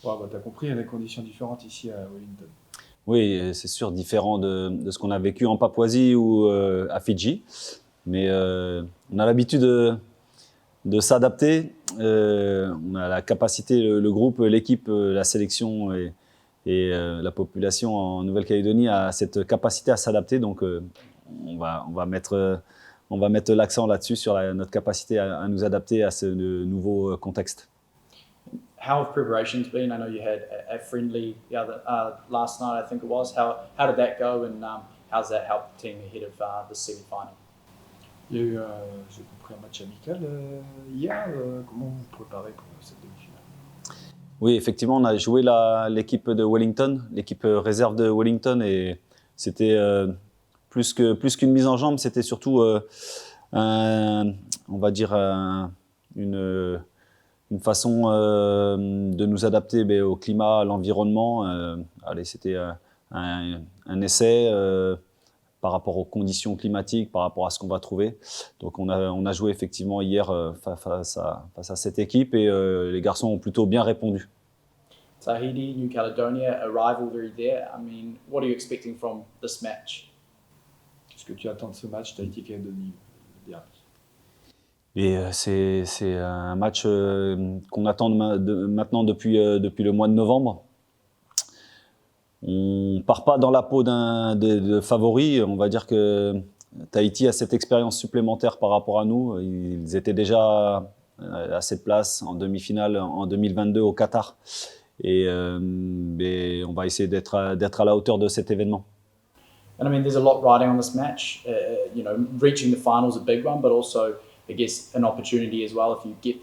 Ouais, bah, tu as compris, il y a des conditions différentes ici à Wellington. Oui, c'est sûr, différent de ce qu'on a vécu en Papouasie ou à Fidji. Mais on a l'habitude de s'adapter. On a la capacité, le groupe, l'équipe, la sélection et la population en Nouvelle-Calédonie a cette capacité à s'adapter. Donc on va mettre l'accent là-dessus, sur notre capacité à nous adapter à ce nouveau contexte. How have preparations been? I know you had a friendly last night, I think it was. How did that go, and how's that helped the team ahead of the semi-final? Il y a eu, j'ai compris, un match amical hier. Comment vous vous préparez pour cette demi-finale? Oui, effectivement, on a joué l'équipe de Wellington, l'équipe réserve de Wellington, et c'était plus qu'une mise en jambe, c'était surtout on va dire une façon de nous adapter au climat, à l'environnement. C'était un essai par rapport aux conditions climatiques, par rapport à ce qu'on va trouver. Donc on a joué effectivement hier face à cette équipe, et les garçons ont plutôt bien répondu. Tahiti, New Caledonia, a rivalry there. I mean, what are you expecting from this match? Qu'est-ce que tu attends de ce match Tahiti-Calédonie, le derby? Et c'est un match qu'on attend maintenant depuis le mois de novembre. On ne part pas dans la peau de favori. On va dire que Tahiti a cette expérience supplémentaire par rapport à nous. Ils étaient déjà à cette place en demi-finale en 2022 au Qatar. Et on va essayer d'être à la hauteur de cet événement. And I mean, there's a lot riding on this match. You know, reaching the final is a big one, but also, I guess, an opportunity as well. If you get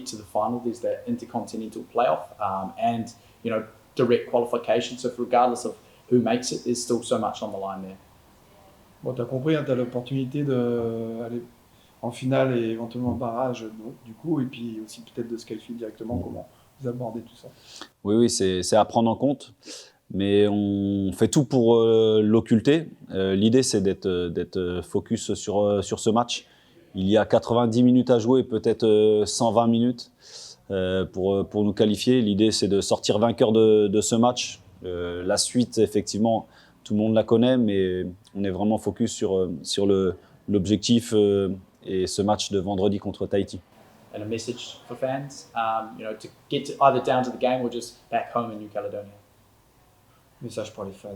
to the final, there's that intercontinental playoff, and you know, direct qualification. So, regardless of who makes it, there's still so much on the line there. Bon, tu as compris, hein, tu as l'opportunité d'aller en finale et éventuellement en barrage, du coup, et puis aussi peut-être de se qualifier directement. Comment vous abordez tout ça? Oui, c'est à prendre en compte. Mais on fait tout pour l'occulter. L'idée, c'est d'être focus sur ce match. Il y a 90 minutes à jouer, peut-être 120 minutes pour nous qualifier. L'idée, c'est de sortir vainqueur de ce match. La suite, effectivement, tout le monde la connaît, mais on est vraiment focus sur l'objectif et ce match de vendredi contre Tahiti. And a message for fans, you know, to get either down to the game or just back home in New Caledonia. Message pour les fans.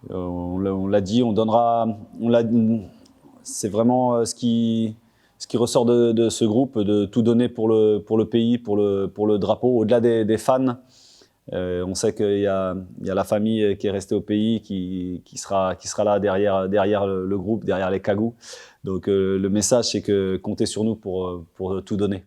On l'a dit, c'est vraiment ce qui ressort de ce groupe, de tout donner pour le pays, pour le drapeau. Au-delà des fans, on sait qu'il y a la famille qui est restée au pays, qui sera là derrière le groupe, derrière les cagous. Donc le message, c'est que comptez sur nous pour tout donner.